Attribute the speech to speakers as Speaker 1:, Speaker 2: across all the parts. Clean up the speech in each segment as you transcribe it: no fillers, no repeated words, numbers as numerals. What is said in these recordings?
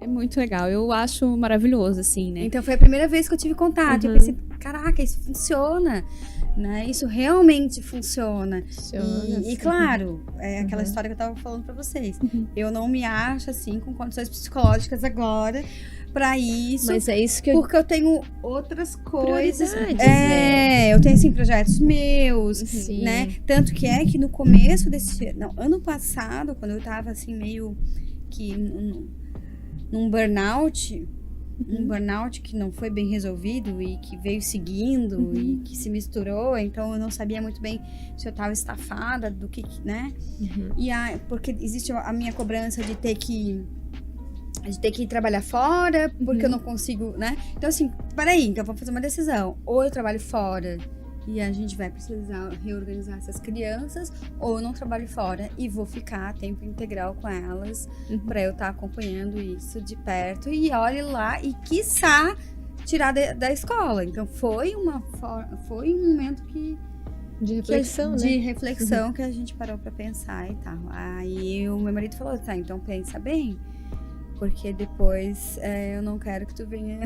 Speaker 1: É muito legal. Eu acho maravilhoso, assim, né?
Speaker 2: Então, foi a primeira vez que eu tive contato. Eu pensei, caraca, isso funciona. Né? Isso realmente funciona. E claro, é aquela história que eu tava falando pra vocês. Eu não me acho, assim, com condições psicológicas agora pra isso.
Speaker 3: Mas é isso que
Speaker 2: porque eu tenho outras coisas.
Speaker 3: Prioridades,
Speaker 2: eu tenho, assim, projetos meus, né? Tanto que é que no começo ano passado, quando eu tava, assim, meio que num burnout, um burnout que não foi bem resolvido e que veio seguindo e que se misturou, então eu não sabia muito bem se eu estava estafada, do que, né? E porque existe a minha cobrança de ter que ir trabalhar fora, porque eu não consigo, né? Então assim, peraí, então eu vou fazer uma decisão, ou eu trabalho fora e a gente vai precisar reorganizar essas crianças, ou eu não trabalho fora e vou ficar a tempo integral com elas para eu estar acompanhando isso de perto e olhe lá e quiçá tirar da escola. Então foi um momento
Speaker 3: de reflexão,
Speaker 2: de reflexão que a gente parou para pensar e tal. Aí o meu marido falou, tá, então pensa bem, porque depois eu não quero que tu venha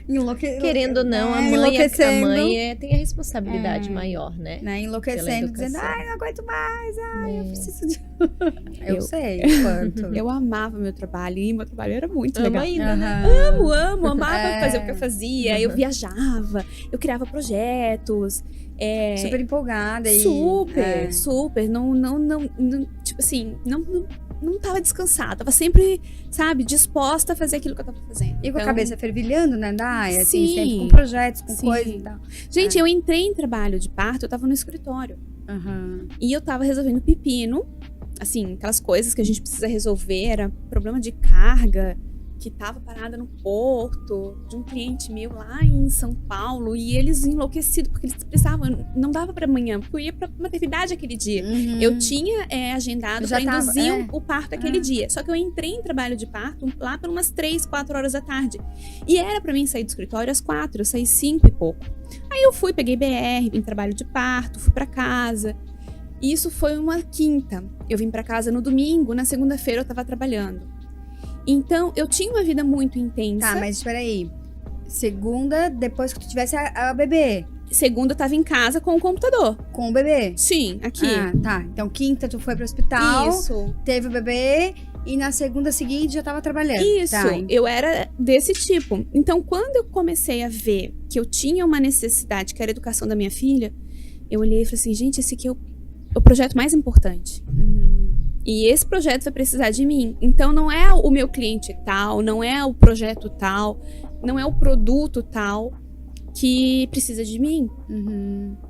Speaker 2: enlouquecendo.
Speaker 3: Querendo ou não, a mãe tem a responsabilidade maior, né?
Speaker 2: Enlouquecendo, dizendo, não aguento mais, eu preciso de... eu sei quanto.
Speaker 1: Eu amava meu trabalho, e meu trabalho era muito legal.
Speaker 3: Ainda, né?
Speaker 1: Amava fazer o que eu fazia, eu viajava, eu criava projetos.
Speaker 2: Super empolgada.
Speaker 1: Super. Não, tipo assim, não tava descansada, tava sempre, sabe, disposta a fazer aquilo que eu tava fazendo.
Speaker 2: E com a cabeça fervilhando, né, Daya?
Speaker 1: Sim.
Speaker 2: Assim, sempre com projetos, com coisas e tal.
Speaker 1: Gente, eu entrei em trabalho de parto, eu tava no escritório. E eu tava resolvendo pepino, assim, aquelas coisas que a gente precisa resolver, era problema de carga, que tava parada no porto, de um cliente meu lá em São Paulo, e eles enlouquecidos, porque eles precisavam, não dava pra amanhã, porque eu ia pra maternidade aquele dia. Eu tinha agendado pra induzir o parto aquele dia, só que eu entrei em trabalho de parto lá por umas 3, 4 horas da tarde, e era pra mim sair do escritório às 4, eu saí 5 e pouco. Aí eu fui, peguei BR, em trabalho de parto, fui pra casa, e isso foi uma quinta. Eu vim pra casa no domingo, na segunda-feira eu tava trabalhando. Então, eu tinha uma vida muito intensa.
Speaker 2: Tá, mas espera aí. Segunda, depois que tu tivesse a bebê.
Speaker 1: Segunda, eu tava em casa com o computador.
Speaker 2: Com o bebê?
Speaker 1: Sim, aqui.
Speaker 2: Tá. Então, quinta, tu foi pro hospital.
Speaker 1: Isso.
Speaker 2: Teve o bebê. E na segunda seguinte, já tava trabalhando.
Speaker 1: Isso.
Speaker 2: Tá.
Speaker 1: Eu era desse tipo. Então, quando eu comecei a ver que eu tinha uma necessidade, que era a educação da minha filha, eu olhei e falei assim, gente, esse aqui é o projeto mais importante. E esse projeto vai precisar de mim. Então, não é o meu cliente tal, não é o projeto tal, não é o produto tal que precisa de mim.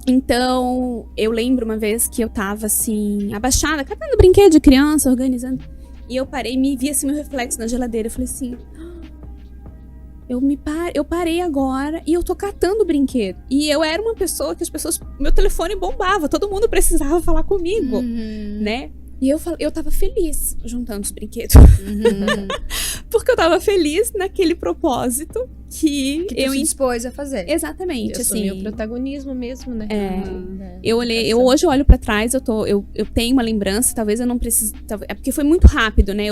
Speaker 1: Então, eu lembro uma vez que eu tava, assim, abaixada, catando brinquedo de criança, organizando. E eu parei, me vi, assim, meu reflexo na geladeira. Eu falei assim, eu parei agora e eu tô catando brinquedo. E eu era uma pessoa que meu telefone bombava, todo mundo precisava falar comigo, né? E eu tava feliz juntando os brinquedos. Porque eu tava feliz naquele propósito que eu
Speaker 2: se dispôs a fazer.
Speaker 1: Exatamente,
Speaker 3: eu
Speaker 1: assim.
Speaker 3: O protagonismo mesmo, né?
Speaker 1: Eu hoje olho pra trás, eu tenho uma lembrança, talvez eu não precise, é porque foi muito rápido, né?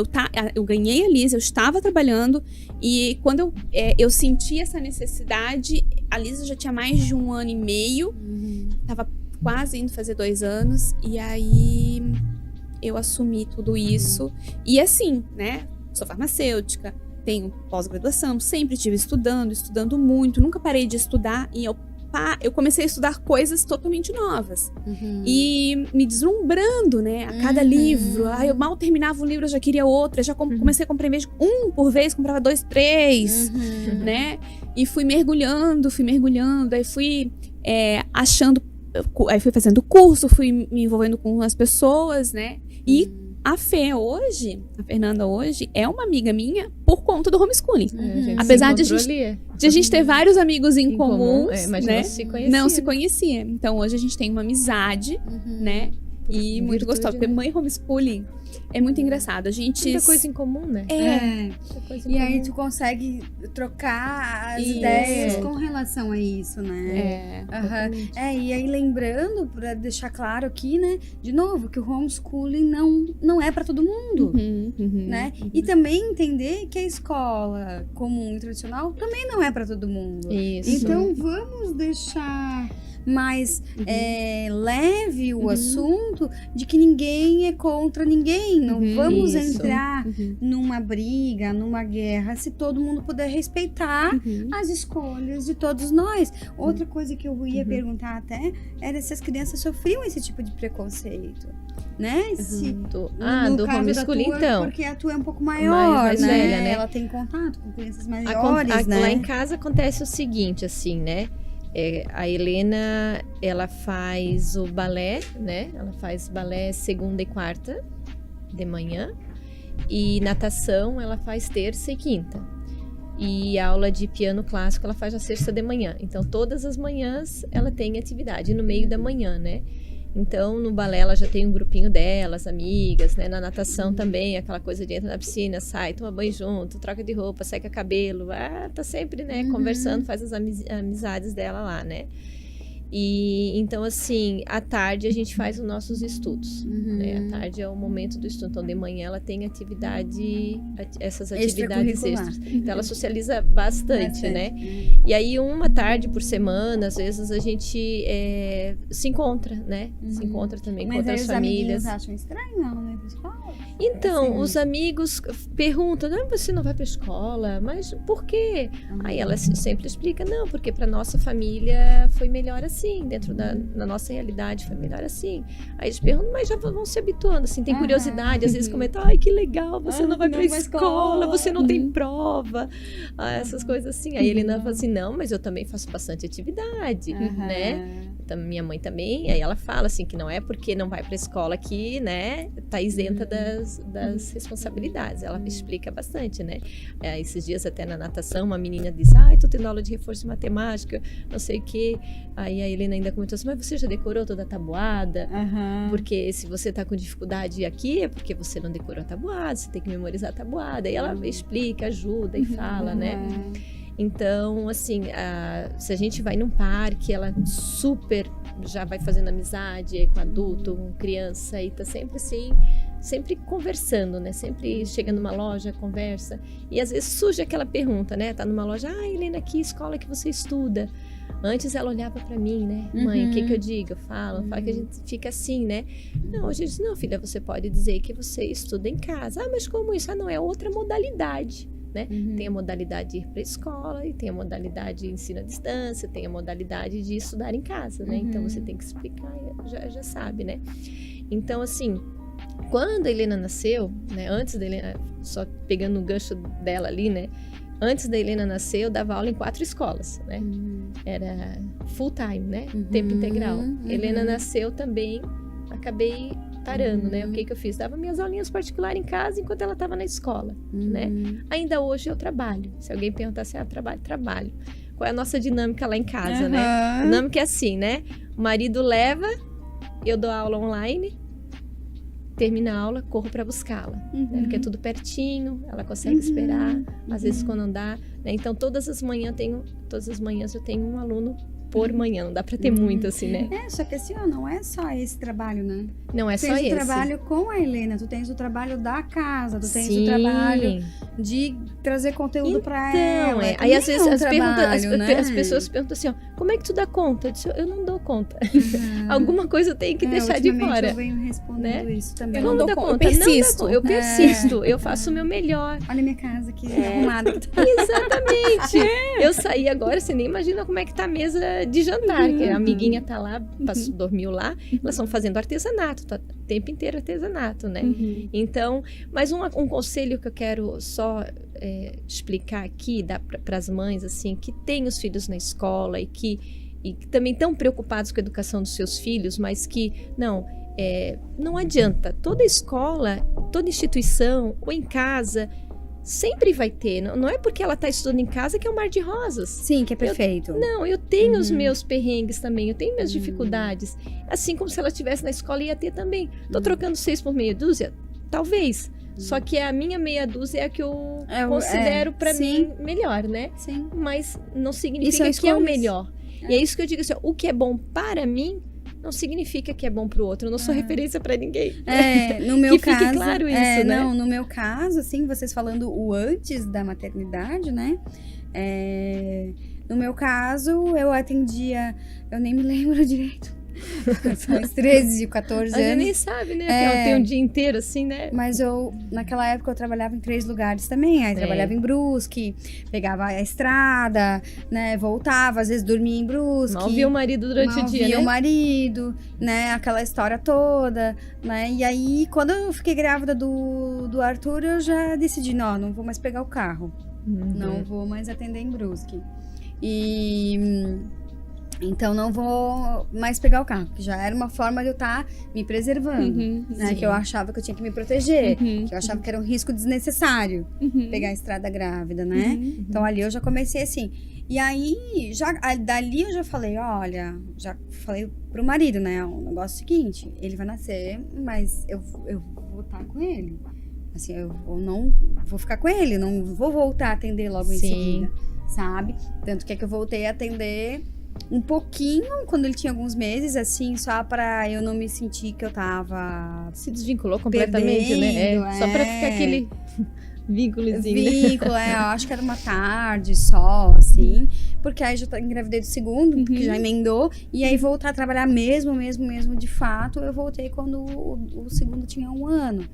Speaker 1: Eu ganhei a Lisa, eu estava trabalhando, e quando eu senti essa necessidade, a Lisa já tinha mais de 1 ano e meio, tava quase indo fazer 2 anos, e aí eu assumi tudo isso. E assim, né? Sou farmacêutica, tenho pós-graduação, sempre estive estudando muito, nunca parei de estudar. E eu comecei a estudar coisas totalmente novas. E me deslumbrando, né? A cada livro. Eu mal terminava um livro, eu já queria outro. Eu já comecei a comprar, em vez de 1 por vez, comprava 2, 3, né? E fui mergulhando. Aí fui achando... Aí fui fazendo curso, fui me envolvendo com as pessoas, né? E a Fernanda hoje, é uma amiga minha por conta do homeschooling. Apesar de a gente ter vários amigos em comuns,
Speaker 3: mas
Speaker 1: né?
Speaker 3: não se conhecia.
Speaker 1: Não se conhecia. Então hoje a gente tem uma amizade, né? E muito gostoso, porque mãe homeschooling é muito engraçado. A gente...
Speaker 3: Muita coisa em comum, né?
Speaker 2: E aí tu consegue trocar as ideias com relação a isso, né? E aí lembrando, pra deixar claro aqui, né? De novo, que o homeschooling não é pra todo mundo, né? E também entender que a escola comum e tradicional também não é pra todo mundo.
Speaker 3: Isso.
Speaker 2: Então vamos deixar mais leve o assunto de que ninguém é contra ninguém. Não vamos entrar numa briga, numa guerra, se todo mundo puder respeitar as escolhas de todos nós. Outra coisa que eu ia perguntar até era se as crianças sofriam esse tipo de preconceito, né?
Speaker 3: Do homeschooling, então.
Speaker 2: Porque a tua é um pouco maior,
Speaker 3: mais
Speaker 2: né?
Speaker 3: velha, né?
Speaker 2: Ela tem contato com crianças maiores, né?
Speaker 3: Lá em casa acontece o seguinte, assim, né? A Helena, ela faz o balé, né? Ela faz balé segunda e quarta de manhã. E natação, ela faz terça e quinta. E aula de piano clássico, ela faz na sexta de manhã. Então, todas as manhãs, ela tem atividade no meio da manhã, né? Então, no balé, ela já tem um grupinho delas, amigas, né? Na natação também, aquela coisa de entra na piscina, sai, toma banho junto, troca de roupa, seca cabelo. Tá sempre, né? Conversando, faz as amizades dela lá, né? E então, assim, à tarde a gente faz os nossos estudos, né? À tarde é o momento do estudo. Então, de manhã ela tem essas atividades extras. Então, ela socializa bastante, né? E aí, uma tarde por semana, às vezes, a gente se encontra, né? Se encontra também com outras famílias.
Speaker 2: Mas acham estranho ela não ir pra escola?
Speaker 3: Então,
Speaker 2: assim,
Speaker 3: os amigos perguntam, você não vai pra escola? Mas por quê? Aí ela sempre explica, não, porque pra nossa família foi melhor assim, dentro da nossa realidade foi melhor assim. Aí eles perguntam, mas já vão se habituando, assim, tem curiosidade, às vezes comentam, ai, que legal, você não vai pra escola, você não tem prova, essas coisas assim. Aí ele fala assim, não, mas eu também faço bastante atividade, né? Então, minha mãe também, aí ela fala assim, que não é porque não vai pra escola que, né, tá isenta das responsabilidades. Ela explica bastante, né? Esses dias até na natação, uma menina disse, tô tendo aula de reforço de matemática, não sei o quê. Aí a Helena ainda comentou assim, mas você já decorou toda a tabuada? Porque se você tá com dificuldade aqui, é porque você não decorou a tabuada, você tem que memorizar a tabuada. Aí ela explica, ajuda e fala, né? Então, assim, se a gente vai num parque, ela super já vai fazendo amizade com adulto, com criança, e tá sempre assim, sempre conversando, né? Sempre chega numa loja, conversa. E às vezes surge aquela pergunta, né? Tá numa loja, Helena, que escola que você estuda? Antes ela olhava pra mim, né? Mãe, o que eu digo? Eu falo que a gente fica assim, né? Não, hoje eu disse, não, filha, você pode dizer que você estuda em casa. Mas como isso? Não, é outra modalidade. Né? Tem a modalidade de ir para a escola, e tem a modalidade de ensino à distância, tem a modalidade de estudar em casa, né? Então você tem que explicar, já sabe, né? Então, assim, quando a Helena nasceu, né? Antes da Helena, só pegando o gancho dela ali, né? Antes da Helena nascer, eu dava aula em 4 escolas, né? Era full time, né? Tempo integral. Helena nasceu também, acabei parando, né? O que eu fiz? Dava minhas aulinhas particulares em casa enquanto ela estava na escola, né? Ainda hoje eu trabalho. Se alguém perguntar se eu trabalho. Qual é a nossa dinâmica lá em casa, né? A dinâmica é assim, né? O marido leva, eu dou aula online, termina a aula, corro para buscá-la, né? Porque é tudo pertinho, ela consegue esperar, às vezes quando não dá, né? Então todas as manhãs eu tenho um aluno por manhã, não dá pra ter muito assim, né?
Speaker 2: Só que assim, não é só esse trabalho, né?
Speaker 3: Não é
Speaker 2: só
Speaker 3: esse.
Speaker 2: Tu tens o trabalho com a Helena, tu tens o trabalho da casa, tu tens o trabalho de trazer conteúdo pra ela.
Speaker 3: Aí às vezes as pessoas perguntam assim, como é que tu dá conta? Eu disse, eu não dou conta. Alguma coisa eu tenho que deixar de fora.
Speaker 2: Eu venho respondendo isso também.
Speaker 1: Eu não dou conta, eu persisto,
Speaker 3: eu faço o meu melhor.
Speaker 2: Olha minha casa aqui, arrumada.
Speaker 3: Exatamente. Eu saí agora, você nem imagina como é que tá a mesa de jantar, que a amiguinha tá lá, dormiu lá, elas estão fazendo artesanato, tá o tempo inteiro artesanato, né? Então, mas um conselho que eu quero só explicar aqui, dar para as mães, assim, que têm os filhos na escola e que também estão preocupados com a educação dos seus filhos, mas que, não adianta, toda escola, toda instituição, ou em casa, sempre vai ter. Não é porque ela está estudando em casa que é um mar de rosas.
Speaker 2: Sim, que é perfeito.
Speaker 3: Eu tenho os meus perrengues também, eu tenho minhas dificuldades. Assim como se ela estivesse na escola, ia ter também. Tô trocando 6 por meia dúzia? Talvez. Só que a minha meia dúzia é a que eu considero pra mim melhor, né?
Speaker 2: Sim.
Speaker 3: Mas não significa que é o melhor. E é isso que eu digo assim, o que é bom para mim não significa que é bom pro outro. Eu não sou referência pra ninguém.
Speaker 2: No meu
Speaker 3: que
Speaker 2: caso,
Speaker 3: fique claro isso, né?
Speaker 2: Não, no meu caso, assim, vocês falando o antes da maternidade, né? No meu caso, eu atendia, eu nem me lembro direito. São uns 13, 14 anos.
Speaker 3: A gente nem sabe, né? Que tem um dia inteiro assim, né?
Speaker 2: Mas naquela época, eu trabalhava em 3 lugares também. Aí trabalhava em Brusque, pegava a estrada, né? Voltava, às vezes dormia em Brusque.
Speaker 3: Mal via o marido durante o dia,
Speaker 2: via
Speaker 3: né?
Speaker 2: o marido, né? Aquela história toda, né? E aí, quando eu fiquei grávida do Arthur, eu já decidi, não vou mais pegar o carro. Não vou mais atender em Brusque. Então, não vou mais pegar o carro, que já era uma forma de eu estar me preservando, né? Que eu achava que eu tinha que me proteger, que eu achava que era um risco desnecessário pegar a estrada grávida, né? Então, ali eu já comecei assim. E aí, dali eu já falei, olha, já falei pro marido, né? O negócio é o seguinte, ele vai nascer, mas eu vou estar com ele. Assim, eu não vou ficar com ele, não vou voltar a atender logo em seguida, sabe? Tanto que é que eu voltei a atender um pouquinho, quando ele tinha alguns meses, assim, só pra eu não me sentir que eu tava...
Speaker 3: Se desvinculou completamente, né? Só pra ficar aquele vínculozinho.
Speaker 2: Eu acho que era uma tarde só, assim, porque aí já engravidei do segundo, porque já emendou, e aí voltar a trabalhar mesmo, de fato, eu voltei quando o segundo tinha 1 ano.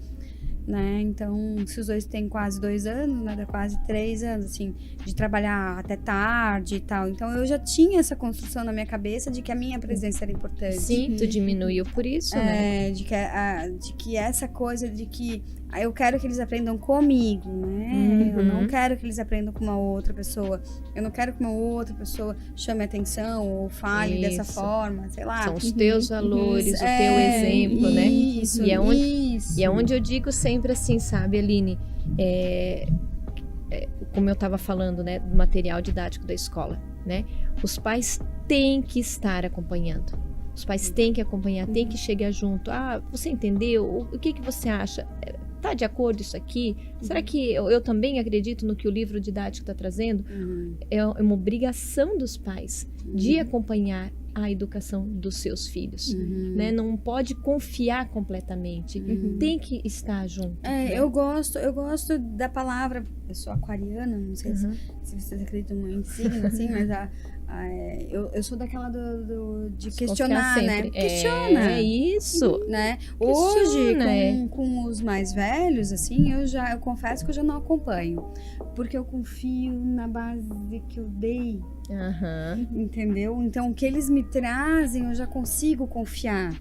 Speaker 2: Né? Então, se os dois têm quase 2 anos, né? Dá quase 3 anos, assim, de trabalhar até tarde e tal. Então, eu já tinha essa construção na minha cabeça de que a minha presença era importante.
Speaker 3: Sim, tu diminuiu por isso, né?
Speaker 2: De que essa coisa de que eu quero que eles aprendam comigo, né? Eu não quero que eles aprendam com uma outra pessoa. Eu não quero que uma outra pessoa chame atenção ou fale dessa forma, sei lá.
Speaker 3: São os teus valores, o teu exemplo, né?
Speaker 2: Isso,
Speaker 3: e é onde eu digo sempre assim, sabe, Aline? Como eu estava falando, né? Do material didático da escola, né? Os pais têm que estar acompanhando. Os pais têm que acompanhar, têm que chegar junto. Você entendeu? O que você acha? Tá de acordo isso aqui? Será que eu também acredito no que o livro didático está trazendo? É uma obrigação dos pais de acompanhar a educação dos seus filhos, né? Não pode confiar completamente, tem que estar junto. Né?
Speaker 2: Eu gosto da palavra, eu sou aquariana, não sei se vocês acreditam muito em signo, assim, mas eu sou daquela de questionar, né? Questiona.
Speaker 3: É isso.
Speaker 2: Né?
Speaker 3: Questiona,
Speaker 2: hoje, com os mais velhos, assim, eu confesso que eu já não acompanho. Porque eu confio na base que eu dei. Entendeu? Então, o que eles me trazem, eu já consigo confiar.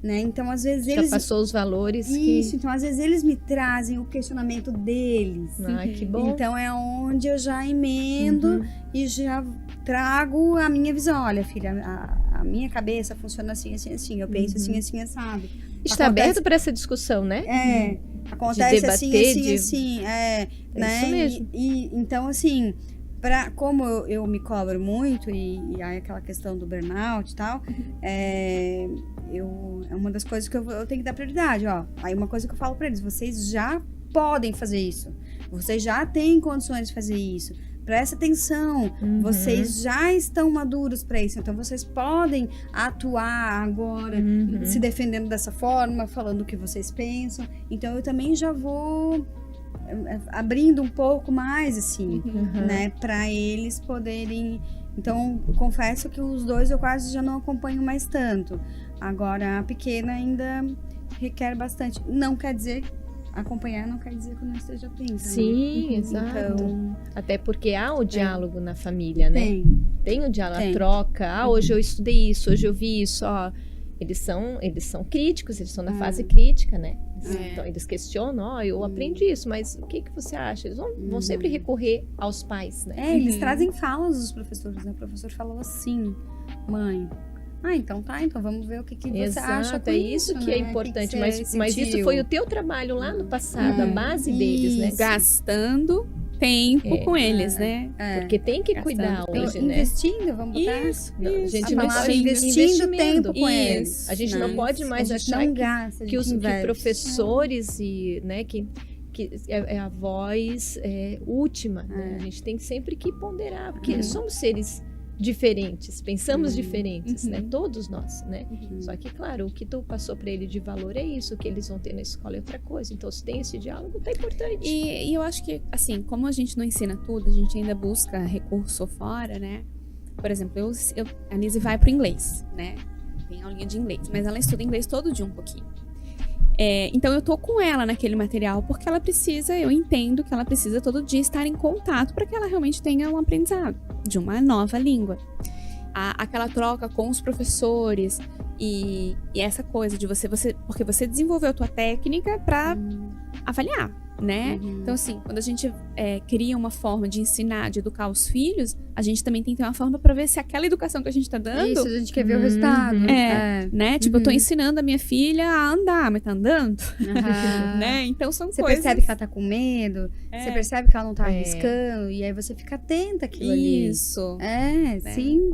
Speaker 2: Né? Então, às vezes
Speaker 3: já passou os valores.
Speaker 2: Então, às vezes eles me trazem o questionamento deles.
Speaker 3: Que bom.
Speaker 2: Então, é onde eu já emendo e já trago a minha visão. Olha, filha, a minha cabeça funciona assim, assim, assim. Eu penso assim, sabe?
Speaker 3: Está aberto para essa discussão, né?
Speaker 2: Acontece
Speaker 3: de debater,
Speaker 2: assim.
Speaker 3: É
Speaker 2: né?
Speaker 3: isso mesmo.
Speaker 2: Então, assim, como eu me cobro muito, e aí aquela questão do burnout e tal, é uma das coisas que eu tenho que dar prioridade, ó. Aí uma coisa que eu falo pra eles, vocês já podem fazer isso. Vocês já têm condições de fazer isso. Presta atenção, vocês já estão maduros para isso, então vocês podem atuar agora, se defendendo dessa forma, falando o que vocês pensam. Então eu também já vou abrindo um pouco mais, assim, né, para eles poderem. Então, eu confesso que os dois eu quase já não acompanho mais tanto. Agora, a pequena ainda requer bastante. Não quer dizer acompanhar, não quer dizer que eu não esteja atenta.
Speaker 3: Sim, exato.
Speaker 2: Então,
Speaker 3: até porque há o diálogo na família, né? Tem o diálogo, a troca. Hoje eu estudei isso, hoje eu vi isso, ó. Eles são críticos, eles estão na fase crítica, né? Então, eles questionam, eu aprendi isso, mas o que você acha? Eles vão sempre recorrer aos pais, né?
Speaker 2: Eles trazem falas dos professores, né? O professor falou assim, mãe, então tá, então vamos ver o que você acha com
Speaker 3: é isso que é
Speaker 2: né?
Speaker 3: importante,
Speaker 2: que
Speaker 3: mas isso foi o teu trabalho lá no passado, a base deles, né?
Speaker 1: Gastando tempo com eles, né?
Speaker 3: Porque tem que cuidar hoje, né?
Speaker 2: Investindo, vamos botar
Speaker 1: Isso.
Speaker 3: A gente
Speaker 2: a
Speaker 3: não
Speaker 2: palavra
Speaker 3: pode
Speaker 2: investindo tempo com eles.
Speaker 3: A gente não pode mais achar que os professores e, né, que é a voz última, né? A gente tem sempre que ponderar, porque somos seres diferentes, pensamos diferentes, né? Todos nós, né? Só que, claro, o que tu passou para ele de valor é isso, o que eles vão ter na escola é outra coisa. Então, se tem esse diálogo, tá importante.
Speaker 1: E eu acho que, assim, como a gente não ensina tudo, a gente ainda busca recurso fora, né? Por exemplo, a Nise vai pro inglês, né? Tem aulinha de inglês, mas ela estuda inglês todo dia um pouquinho. Então eu tô com ela naquele material porque ela precisa, eu entendo que ela precisa todo dia estar em contato para que ela realmente tenha um aprendizado de uma nova língua. Aquela troca com os professores e essa coisa de porque você desenvolveu a tua técnica para avaliar, né? Então assim, quando a gente cria uma forma de ensinar, de educar os filhos, a gente também tem que ter uma forma para ver se aquela educação que a gente tá dando...
Speaker 2: Isso, a gente quer ver o resultado.
Speaker 1: Né? Tipo, eu tô ensinando a minha filha a andar, mas tá andando? Né? Então são
Speaker 2: você
Speaker 1: coisas...
Speaker 2: Você percebe que ela tá com medo, você percebe que ela não tá arriscando, e aí você fica atenta àquilo ali.
Speaker 1: Isso.
Speaker 2: Sim.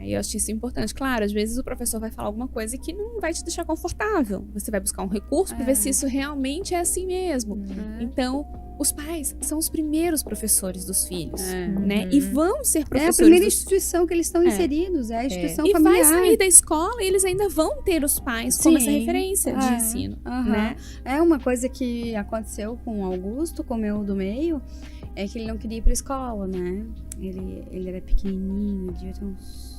Speaker 1: E eu acho isso importante. Claro, às vezes o professor vai falar alguma coisa que não vai te deixar confortável. Você vai buscar um recurso para ver se isso realmente é assim mesmo. Então, os pais são os primeiros professores dos filhos, né? E vão ser professores.
Speaker 2: É a primeira instituição que eles estão inseridos, é a instituição familiar.
Speaker 1: E vai sair da escola e eles ainda vão ter os pais como essa referência de ensino, né?
Speaker 2: É uma coisa que aconteceu com o Augusto, com o meu do meio, é que ele não queria ir pra escola, né? Ele era pequenininho, devia ter uns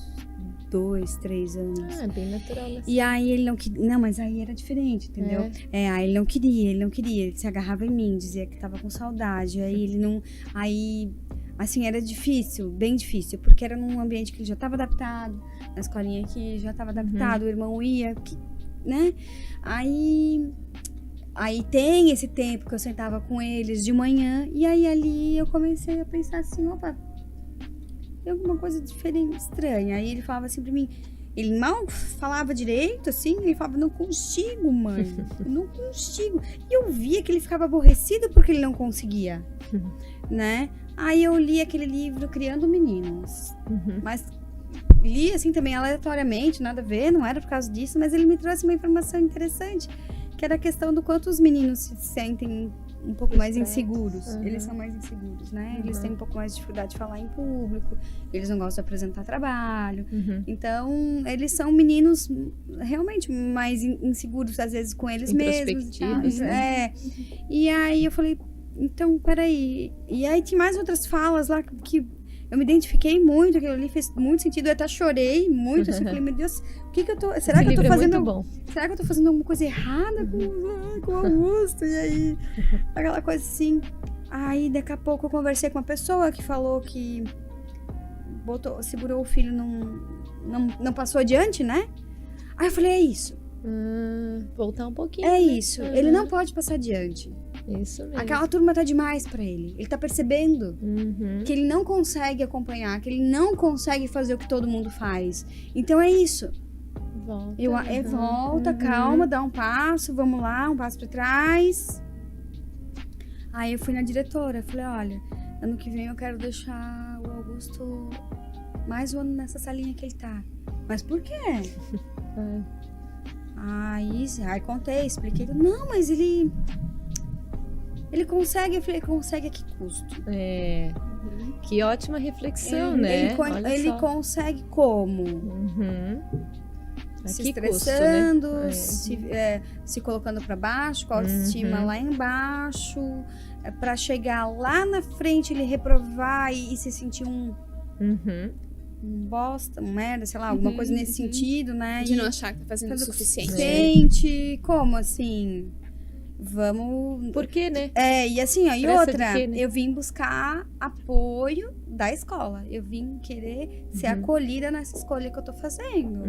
Speaker 2: 2, 3 anos.
Speaker 3: Bem natural, né?
Speaker 2: E aí ele não queria. Não, mas aí era diferente, entendeu? Aí ele não queria. Ele se agarrava em mim, dizia que tava com saudade. Aí ele não. Aí, assim, era difícil, bem difícil, porque era num ambiente que ele já tava adaptado, na escolinha que já tava adaptado, o irmão ia, né? Aí tem esse tempo que eu sentava com eles de manhã, e aí ali eu comecei a pensar assim, opa, tem alguma coisa diferente, estranha. Aí ele falava assim pra mim, ele mal falava direito, assim, ele falava, não consigo, mãe, eu não consigo. E eu via que ele ficava aborrecido porque ele não conseguia, né? Aí eu li aquele livro Criando Meninos, mas li assim também aleatoriamente, nada a ver, não era por causa disso, mas ele me trouxe uma informação interessante, que era a questão do quanto os meninos se sentem um pouco mais inseguros. Eles são mais inseguros, né? Eles têm um pouco mais de dificuldade de falar em público, eles não gostam de apresentar trabalho. Então, eles são meninos realmente mais inseguros, às vezes, com eles mesmos. E aí eu falei, então, peraí. E aí tinha mais outras falas lá que eu me identifiquei muito, aquilo ali fez muito sentido, eu até chorei muito, assim, falei, meu Deus, o que eu tô... Será que eu tô fazendo... Será que eu tô fazendo alguma coisa errada com o Augusto? E aí, aquela coisa assim. Aí, daqui a pouco, eu conversei com uma pessoa que falou que segurou o filho, não passou adiante, né? Aí eu falei, é isso.
Speaker 3: Voltar um pouquinho.
Speaker 2: É isso, ele não pode passar adiante.
Speaker 3: Isso mesmo.
Speaker 2: Aquela turma tá demais pra ele. Ele tá percebendo que ele não consegue acompanhar, que ele não consegue fazer o que todo mundo faz. Então é isso. Volta, calma, dá um passo, vamos lá, um passo pra trás. Aí eu fui na diretora, falei, olha, ano que vem eu quero deixar o Augusto mais um ano nessa salinha que ele tá. Mas por quê? Aí contei, expliquei. Não, mas ele consegue. Eu falei, consegue a que custo?
Speaker 3: Que ótima reflexão, né?
Speaker 2: Ele consegue como? Se estressando, custo, né? se colocando para baixo, com a autoestima lá embaixo, para chegar lá na frente, ele reprovar e se sentir um bosta, um merda, sei lá, alguma coisa nesse sentido, né?
Speaker 1: De não achar que tá fazendo o suficiente.
Speaker 2: Como assim? Vamos...
Speaker 3: Por quê, né?
Speaker 2: E assim, ó, e outra,
Speaker 3: quê, né?
Speaker 2: eu vim buscar apoio da escola. Eu vim querer ser acolhida nessa escolha que eu tô fazendo.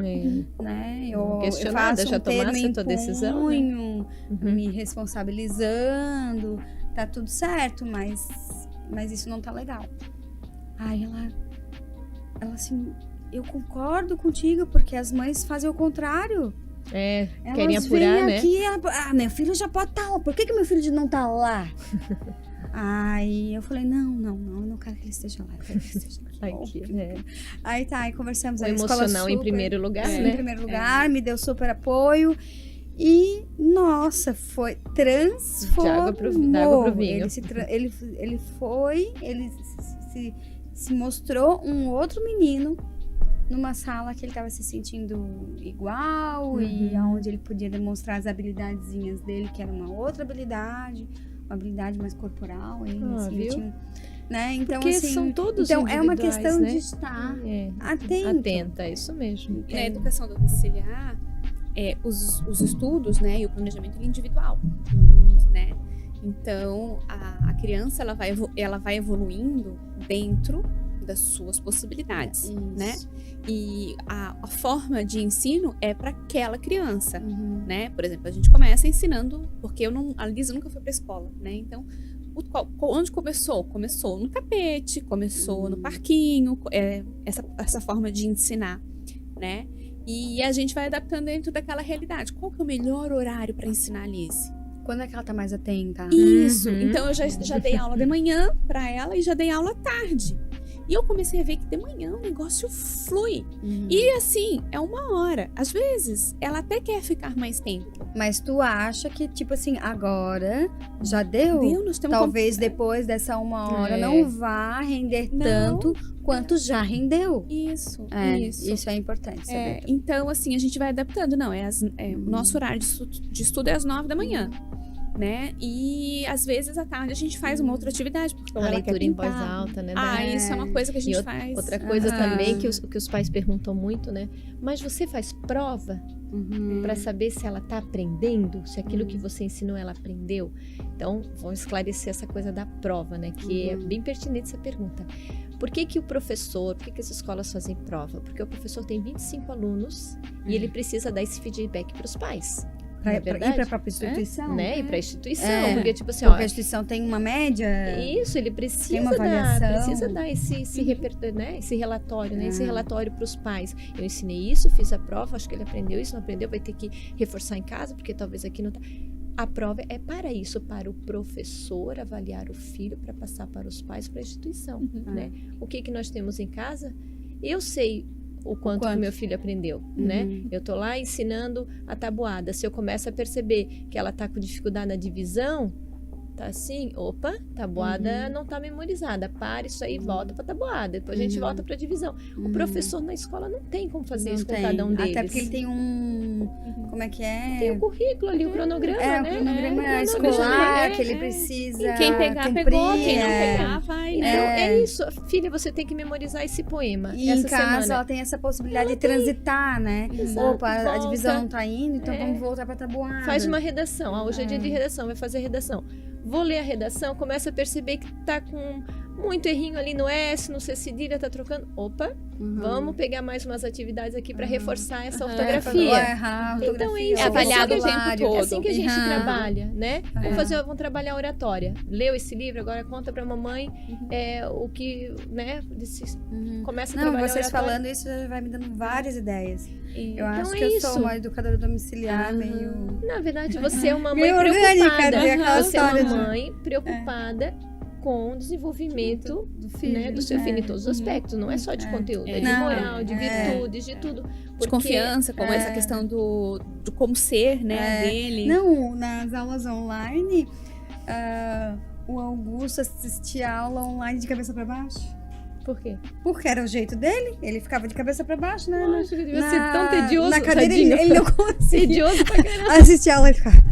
Speaker 2: Né? Eu faço
Speaker 3: já
Speaker 2: tomasse
Speaker 3: a tua decisão, né?
Speaker 2: Me responsabilizando, tá tudo certo, mas isso não tá legal. Aí ela assim, eu concordo contigo, porque as mães fazem o contrário.
Speaker 3: Querem
Speaker 2: Elas
Speaker 3: apurar,
Speaker 2: vêm
Speaker 3: né?
Speaker 2: aqui, meu filho já pode estar lá. Por que meu filho não tá lá? Aí eu falei, não, eu não quero que ele esteja lá. Eu quero que ele esteja aqui. Aí conversamos.
Speaker 3: O
Speaker 2: aí,
Speaker 3: emocional em primeiro lugar, né?
Speaker 2: Em primeiro lugar, me deu super apoio. E, nossa, foi transformou.
Speaker 3: Da água pro vinho.
Speaker 2: Ele se mostrou um outro menino numa sala que ele estava se sentindo igual e onde ele podia demonstrar as habilidadezinhas dele, que era uma outra habilidade, uma habilidade mais corporal. Ele tinha, né? Então,
Speaker 3: porque
Speaker 2: assim,
Speaker 3: são todos
Speaker 2: então é uma questão, né, de estar
Speaker 3: atenta, isso mesmo.
Speaker 1: E na educação domiciliar, os estudos, né, e o planejamento é individual, né? Então, a criança ela vai evoluindo dentro das suas possibilidades, né? E a forma de ensino é para aquela criança, né? Por exemplo, a gente começa ensinando, porque a Lisa nunca foi para escola, né? Então, onde começou? Começou no tapete, começou no parquinho, essa forma de ensinar, né? E a gente vai adaptando dentro daquela realidade. Qual que é o melhor horário para ensinar a Liz?
Speaker 2: Quando é que ela tá mais atenta?
Speaker 1: Isso. Então eu já dei aula de manhã para ela e já dei aula à tarde. E eu comecei a ver que de manhã o negócio flui. E assim, é 1 hora. Às vezes, ela até quer ficar mais tempo.
Speaker 2: Mas tu acha que, tipo assim, agora já deu?
Speaker 1: Nós temos
Speaker 2: Talvez depois dessa 1 hora não vá render tanto quanto já rendeu.
Speaker 1: Isso.
Speaker 2: Isso é importante saber.
Speaker 1: Então, assim, a gente vai adaptando. Não, o nosso horário de estudo é às 9 da manhã. Né? E às vezes à tarde a gente faz uma outra atividade, porque
Speaker 3: a leitura em voz alta, né?
Speaker 1: Isso é uma coisa que a gente faz.
Speaker 3: Outra coisa também que os pais perguntam muito, né? Mas você faz prova para saber se ela está aprendendo, se aquilo que você ensinou ela aprendeu? Então, vamos esclarecer essa coisa da prova, né? Que é bem pertinente essa pergunta. Por que as escolas fazem prova? Porque o professor tem 25 alunos e ele precisa dar esse feedback para os pais.
Speaker 2: Ir para a própria instituição.
Speaker 3: Né? Ir para a instituição. Porque, tipo assim,
Speaker 2: porque a instituição tem uma média.
Speaker 3: Isso, ele precisa dar esse relatório, né? Esse relatório para os pais. Eu ensinei isso, fiz a prova, acho que ele aprendeu isso, não aprendeu, vai ter que reforçar em casa, porque talvez aqui não tá. A prova é para isso, para o professor avaliar o filho, para passar para os pais, para a instituição, né? O que nós temos em casa? Eu sei o quanto que meu filho aprendeu, né? Eu tô lá ensinando a tabuada. Se eu começo a perceber que ela tá com dificuldade na divisão, tá assim, tabuada não tá memorizada. Para isso aí, volta pra tabuada. Depois a gente volta pra divisão. O professor na escola não tem como fazer isso com cada um deles.
Speaker 2: Até porque ele tem como é que é?
Speaker 3: Tem o currículo ali, o cronograma, né?
Speaker 2: O cronograma escolar que ele precisa.
Speaker 1: E quem pegar,
Speaker 2: cumprir,
Speaker 1: pegou. Quem não pegar, vai.
Speaker 3: Então, é isso. Filha, você tem que memorizar esse poema.
Speaker 2: E
Speaker 3: essa
Speaker 2: em casa
Speaker 3: semana.
Speaker 2: ela tem essa possibilidade de transitar, né?
Speaker 3: Exato,
Speaker 2: a divisão não tá indo, então vamos voltar pra tabuada.
Speaker 3: Faz uma redação. Hoje é dia de redação, vai fazer a redação. Vou ler a redação, começa a perceber que tá com muito errinho ali no S, no C cedilha, tá trocando. Vamos pegar mais umas atividades aqui para reforçar essa ortografia. Então é isso,
Speaker 1: é avaliado o tempo todo.
Speaker 3: É assim que a gente trabalha, né? Vamos trabalhar a oratória. Leu esse livro, agora conta pra mamãe o que, né? Começa a trabalhar
Speaker 2: vocês
Speaker 3: a oratória.
Speaker 2: falando isso já vai me dando várias ideias. Eu acho
Speaker 3: então
Speaker 2: que eu sou uma educadora domiciliar meio...
Speaker 3: Na verdade, você é uma mãe
Speaker 2: meio
Speaker 3: preocupada.
Speaker 2: orgânica,
Speaker 3: você é uma mãe preocupada com o desenvolvimento do seu filho em todos os aspectos. Não é só de conteúdo, é de moral, de virtudes, de tudo.
Speaker 1: De confiança, como essa questão do como ser, né, dele.
Speaker 2: Não, nas aulas online, o Augusto assistia a aula online de cabeça para baixo.
Speaker 3: Por quê?
Speaker 2: Porque era o jeito dele. Ele ficava de cabeça pra baixo, né?
Speaker 3: Acho que devia ser tão tedioso.
Speaker 2: Na cadeira ele não conseguia.
Speaker 3: Tedioso pra caramba.
Speaker 2: Assistir a aula e ficar...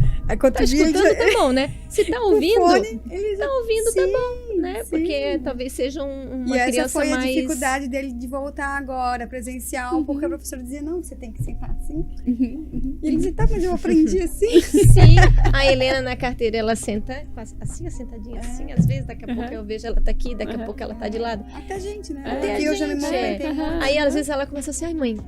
Speaker 3: Tá escutando, tá bom, né? Se tá ouvindo, tá bom, né?
Speaker 2: Sim.
Speaker 3: Porque talvez seja uma
Speaker 2: criança
Speaker 3: criança
Speaker 2: foi
Speaker 3: mais...
Speaker 2: a dificuldade dele de voltar agora, presencial, porque a professora dizia, não, você tem que sentar assim. E ele dizia, tá, mas eu aprendi assim.
Speaker 3: Sim, a Helena na carteira, ela senta assim, sentadinha assim, às vezes, daqui a pouco eu vejo ela tá aqui, daqui a pouco ela tá de lado.
Speaker 2: Até a gente, né?
Speaker 3: Até
Speaker 2: Aqui eu já me movimentei.
Speaker 3: Aí, às vezes, ela começa assim, ai, mãe,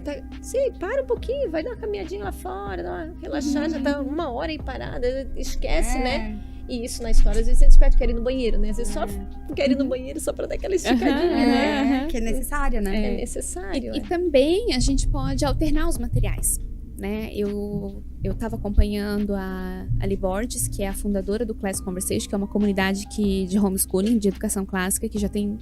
Speaker 3: tá... Sim, para um pouquinho, vai dar uma caminhadinha lá fora, dá uma relaxada, já tá 1 hora aí parada, esquece, né? E isso na escola, às vezes eles pedem que querem ir no banheiro, né? Às vezes só querem ir no banheiro só pra dar aquela esticadinha, né?
Speaker 2: Que é necessária, né?
Speaker 3: É necessário.
Speaker 1: E também a gente pode alternar os materiais, né? Eu estava acompanhando a Ali Borges, que é a fundadora do Class Conversation, que é uma comunidade de homeschooling, de educação clássica, que já tem...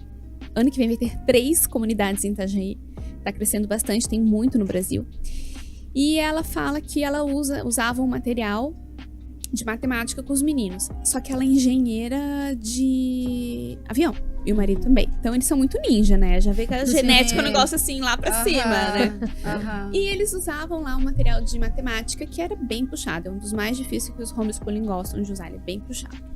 Speaker 1: Ano que vem vai ter 3 comunidades em Itajaí. Tá crescendo bastante, tem muito no Brasil. E ela fala que ela usava um material de matemática com os meninos. Só que ela é engenheira de avião. E o marido também. Então eles são muito ninja, né? Já vê que a genética é um negócio assim lá pra cima, né? E eles usavam lá um material de matemática que era bem puxado. É um dos mais difíceis que os homeschooling gostam de usar. Ele é bem puxado.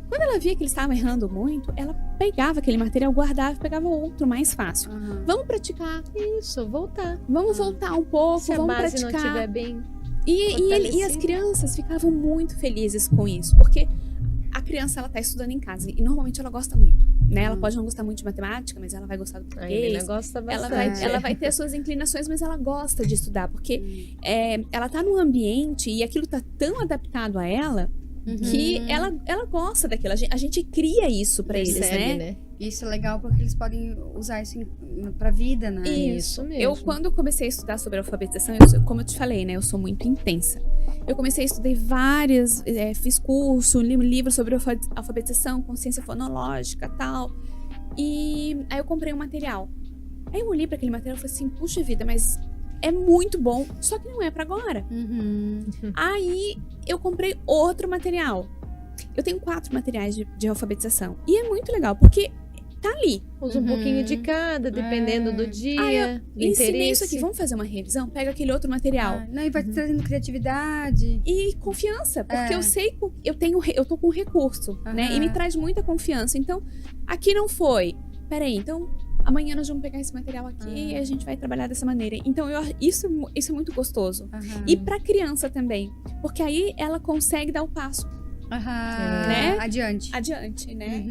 Speaker 1: Quando ela via que eles estavam errando muito, ela pegava aquele material, guardava e pegava outro mais fácil. Vamos praticar.
Speaker 3: Isso, voltar.
Speaker 1: Vamos voltar um pouco,
Speaker 3: Se
Speaker 1: vamos
Speaker 3: a base
Speaker 1: praticar.
Speaker 3: não estiver bem
Speaker 1: E as crianças ficavam muito felizes com isso, porque a criança, ela tá estudando em casa e normalmente ela gosta muito, né? Ela pode não gostar muito de matemática, mas ela vai gostar do português.
Speaker 3: Gosta bastante.
Speaker 1: Ela vai ter as suas inclinações, mas ela gosta de estudar, porque ela tá num ambiente e aquilo tá tão adaptado a ela que ela gosta daquilo. A gente cria isso pra eles, né?
Speaker 2: Isso é legal porque eles podem usar isso pra vida, né?
Speaker 3: Isso mesmo.
Speaker 1: Eu, quando comecei a estudar sobre alfabetização, como eu te falei, né? Eu sou muito intensa. Eu comecei a estudar fiz curso, li livros sobre alfabetização, consciência fonológica e tal. E aí eu comprei um material. Aí eu olhei pra aquele material e falei assim, puxa vida, mas é muito bom, só que não é pra agora. Aí eu comprei outro material. Eu tenho 4 materiais de alfabetização. E é muito legal, porque tá ali.
Speaker 3: Usa um pouquinho de cada, dependendo do dia, do
Speaker 1: ensinei
Speaker 3: interesse.
Speaker 1: isso aqui, vamos fazer uma revisão? Pega aquele outro material.
Speaker 2: Não, e vai te trazendo criatividade.
Speaker 1: E confiança, porque eu sei que eu tô com recurso, né? E me traz muita confiança. Então, aqui não foi. Peraí, então amanhã nós vamos pegar esse material aqui e a gente vai trabalhar dessa maneira. Então, isso é muito gostoso. E pra criança também, porque aí ela consegue dar o passo. Né? Adiante, né?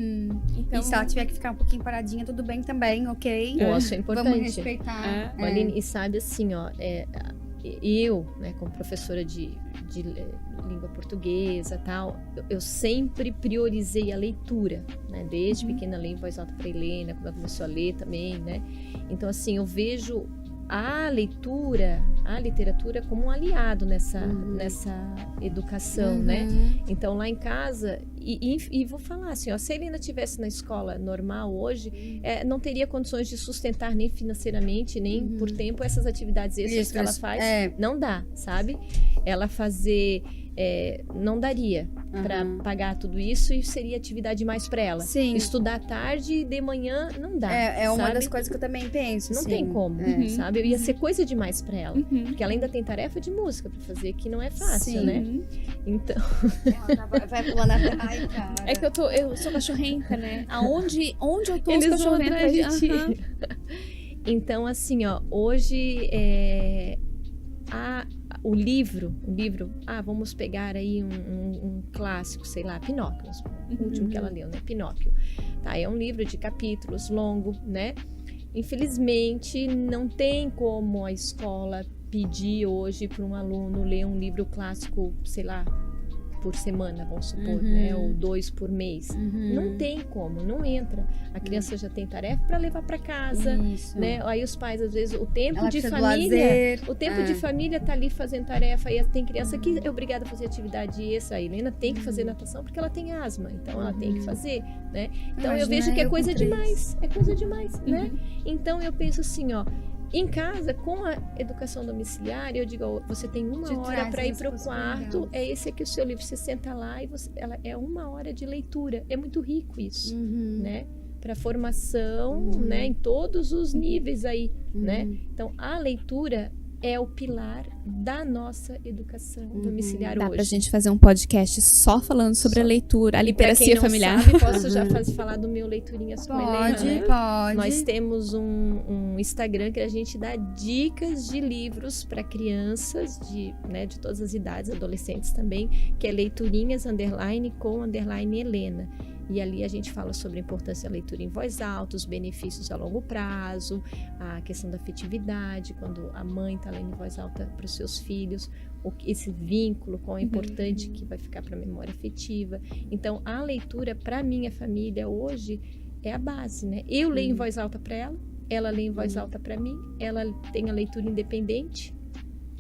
Speaker 1: Então,
Speaker 2: e se ela tiver que ficar um pouquinho paradinha, tudo bem também, ok?
Speaker 3: Eu acho importante.
Speaker 2: Vamos respeitar.
Speaker 3: Aline, e sabe assim, ó, eu, né, como professora de língua portuguesa e tal, eu sempre priorizei a leitura, né? Desde pequena leio em voz alta para Helena, quando ela começou a ler também, né? Então, assim, eu vejo a leitura, a literatura como um aliado nessa educação, né? Então, lá em casa, e vou falar assim, ó, se a Helena estivesse na escola normal hoje, não teria condições de sustentar nem financeiramente, nem por tempo essas atividades extras que ela faz. Não dá, sabe? Ela fazer... não daria para pagar tudo isso e seria atividade mais para ela.
Speaker 2: Sim.
Speaker 3: Estudar tarde e de manhã não dá.
Speaker 2: É uma
Speaker 3: sabe?
Speaker 2: das coisas que eu também penso.
Speaker 3: Não tem como, sabe? Ia ser coisa demais para ela. Porque ela ainda tem tarefa de música para fazer, que não é fácil, né? Então...
Speaker 2: vai pulando ai, cara.
Speaker 1: É que eu sou cachorrenta, né? Onde eu tô,
Speaker 3: eles
Speaker 1: os cachorros
Speaker 3: atrás de ti. Então, assim, ó, hoje o livro, vamos pegar aí um clássico, sei lá, Pinóquio, o último que ela leu, né? Pinóquio. Tá, é um livro de capítulos, longo, né? Infelizmente, não tem como a escola pedir hoje para um aluno ler um livro clássico, sei lá, por semana, vamos supor, né? Ou 2 por mês. Não tem como, não entra. A criança já tem tarefa para levar para casa, né? Aí os pais, às vezes, o tempo de família tá ali fazendo tarefa. E tem criança que é obrigada a fazer atividade extra. A Helena tem que fazer natação porque ela tem asma, então ela tem que fazer, né? Então eu vejo que é coisa demais, né? Então eu penso assim, ó, em casa, com a educação domiciliar, eu digo, você tem 1 hora para ir para o quarto, é esse aqui o seu livro, você senta lá e ela é 1 hora de leitura, é muito rico isso, né? Para formação, né? Em todos os níveis aí, né? Então, a leitura é o pilar da nossa educação domiciliar
Speaker 1: Dá
Speaker 3: hoje.
Speaker 1: pra gente fazer um podcast só falando sobre a leitura, a literacia familiar.
Speaker 3: Sabe, posso já falar do meu Leiturinhas com Helena, né?
Speaker 2: Pode.
Speaker 3: Nós temos um Instagram que a gente dá dicas de livros para crianças de todas as idades, adolescentes também, que é leiturinhas_com_Helena. E ali a gente fala sobre a importância da leitura em voz alta, os benefícios a longo prazo, a questão da afetividade, quando a mãe está lendo em voz alta para os seus filhos, esse vínculo, quão é importante que vai ficar para a memória afetiva. Então, a leitura para minha família hoje é a base, né? Eu leio em voz alta para ela lê em voz alta para mim, ela tem a leitura independente,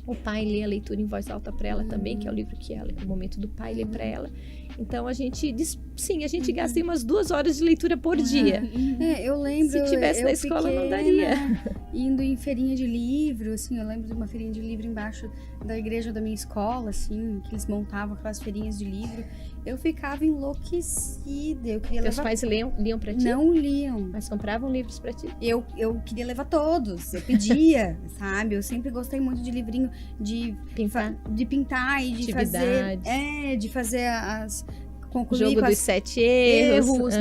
Speaker 3: o pai lê a leitura em voz alta para ela também, que é o livro que ela, o momento do pai lê para ela. Então a gente gasta umas 2 horas de leitura por dia.
Speaker 2: Eu lembro.
Speaker 3: Se tivesse na escola não daria.
Speaker 2: Indo em feirinha de livro, assim, eu lembro de uma feirinha de livro embaixo da igreja da minha escola, assim, que eles montavam aquelas feirinhas de livro. Eu ficava enlouquecida. Eu queria
Speaker 3: Teus pais liam pra ti?
Speaker 2: Não liam.
Speaker 3: Mas compravam livros pra ti?
Speaker 2: Eu queria levar todos. Eu pedia, sabe? Eu sempre gostei muito de livrinho de pintar e de fazer. De fazer concluir
Speaker 3: Jogo
Speaker 2: com
Speaker 3: dos 7 erros.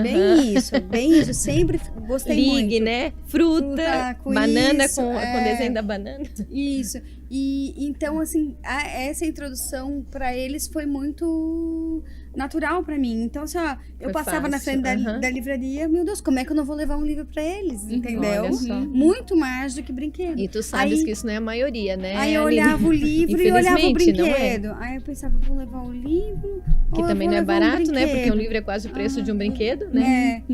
Speaker 2: Bem isso. Sempre gostei muito.
Speaker 3: Ligue, né? Fruta
Speaker 2: com
Speaker 3: banana
Speaker 2: isso,
Speaker 3: com desenho da banana.
Speaker 2: Isso. E então, assim, essa introdução para eles foi muito natural para mim. Então, assim, ó, eu passava na frente da livraria, meu Deus, como é que eu não vou levar um livro para eles? Entendeu?
Speaker 3: Olha só.
Speaker 2: Muito mais do que brinquedo.
Speaker 3: E tu sabes que isso não é a maioria, né?
Speaker 2: Aí eu olhava o livro e olhava o brinquedo.
Speaker 3: Não é.
Speaker 2: Aí eu pensava, vou levar o livro.
Speaker 3: Que também não é barato, né? Porque um livro é quase o preço de um brinquedo, né?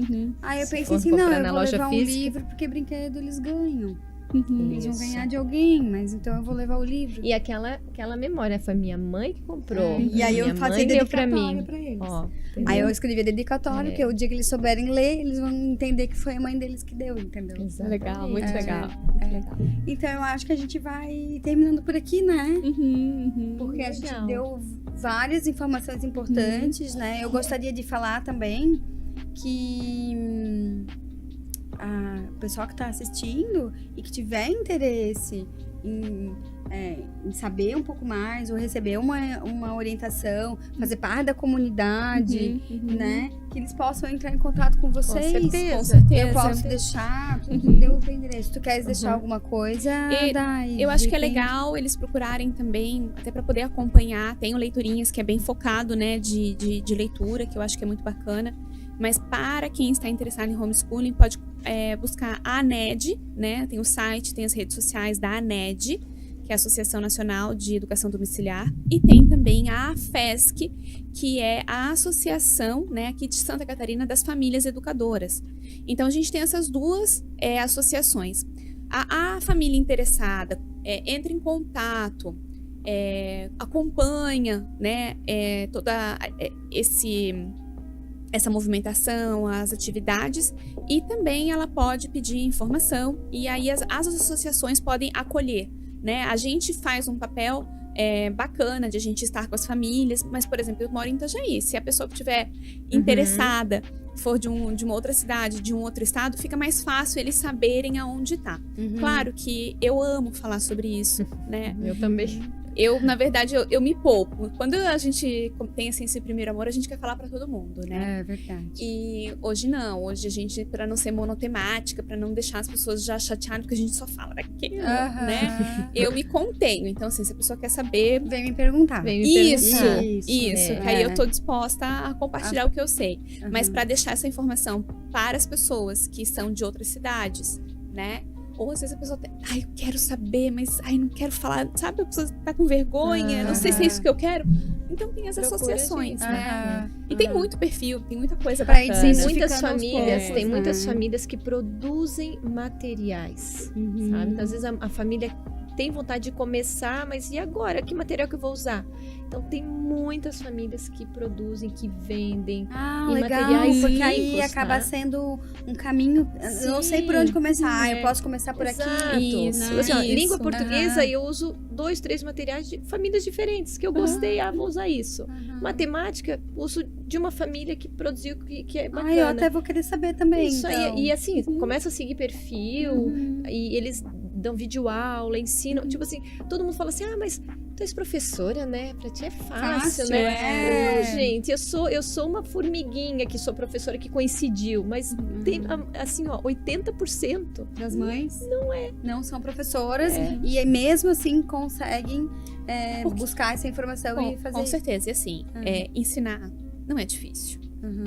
Speaker 2: Aí eu pensei assim, não, eu vou levar um livro porque brinquedo eles ganham. Eles vão ganhar de alguém, mas então eu vou levar o livro.
Speaker 3: E aquela memória, foi minha mãe que comprou.
Speaker 2: E aí eu fazia dedicatória pra eles. Aí eu escrevia dedicatória, porque o dia que eles souberem ler, eles vão entender que foi a mãe deles que deu, entendeu?
Speaker 1: Legal, muito legal.
Speaker 2: Então eu acho que a gente vai terminando por aqui, né? Porque a gente deu várias informações importantes, né? Eu gostaria de falar também que o pessoal que está assistindo e que tiver interesse em saber um pouco mais ou receber uma orientação, fazer parte da comunidade, né? Que eles possam entrar em contato com vocês.
Speaker 3: Com certeza.
Speaker 2: Eu posso deixar, deu o endereço. Tu queres deixar alguma coisa?
Speaker 1: Eu acho que é legal eles procurarem também, até para poder acompanhar. Tem o Leiturinhas, que é bem focado, né, de leitura, que eu acho que é muito bacana. Mas para quem está interessado em homeschooling, pode buscar a ANED, né? Tem o site, tem as redes sociais da ANED, que é a Associação Nacional de Educação Domiciliar, e tem também a AFESC, que é a Associação, né, aqui de Santa Catarina das Famílias Educadoras. Então a gente tem essas duas associações. A família interessada entra em contato, acompanha, né, toda essa movimentação, as atividades, e também ela pode pedir informação, e aí as associações podem acolher, né? A gente faz um papel bacana de a gente estar com as famílias, mas, por exemplo, eu moro em Itajaí, se a pessoa que estiver interessada, for de uma outra cidade, de um outro estado, fica mais fácil eles saberem aonde está. Claro que eu amo falar sobre isso, né?
Speaker 3: Eu também.
Speaker 1: Na verdade, eu me poupo. Quando a gente tem assim, esse primeiro amor, a gente quer falar pra todo mundo, né?
Speaker 2: É verdade.
Speaker 1: E hoje não. Hoje a gente, pra não ser monotemática, pra não deixar as pessoas já chateadas, porque a gente só fala daquilo, né? Eu me contenho. Então, assim, se a pessoa quer saber...
Speaker 2: Vem me perguntar.
Speaker 1: Isso. Que aí eu tô disposta a compartilhar o que eu sei. Mas pra deixar essa informação para as pessoas que são de outras cidades, né? Ou às vezes a pessoa eu quero saber, mas não quero falar, sabe? A pessoa tá com vergonha, não sei se é isso que eu quero. Então tem as associações, né? E tem muito perfil, tem muita coisa pra ir
Speaker 3: desenvolvendo. Tem muitas famílias que produzem materiais, sabe? Então, às vezes a família tem vontade de começar, mas e agora? Que material que eu vou usar? Então tem muitas famílias que produzem, que vendem
Speaker 2: legal,
Speaker 3: materiais
Speaker 2: porque aí acaba sendo um caminho. Sim. Eu não sei por onde começar. Eu posso começar por aqui.
Speaker 3: Isso. Língua portuguesa, eu uso 2, 3 materiais de famílias diferentes que eu gostei. Vou usar isso. Matemática, uso de uma família que produziu, que é bacana.
Speaker 2: Eu até vou querer saber também.
Speaker 3: Isso
Speaker 2: então.
Speaker 3: E assim, começa a seguir perfil e eles dão videoaula, ensinam. Tipo assim, todo mundo fala assim, mas tu és professora, né? Pra ti é fácil, né? Não, gente, eu sou uma formiguinha que sou professora que coincidiu, mas tem, assim, 80%
Speaker 2: das mães não são professoras
Speaker 3: e
Speaker 2: mesmo assim conseguem buscar essa informação e fazer.
Speaker 1: Com certeza, e assim, ensinar não é difícil.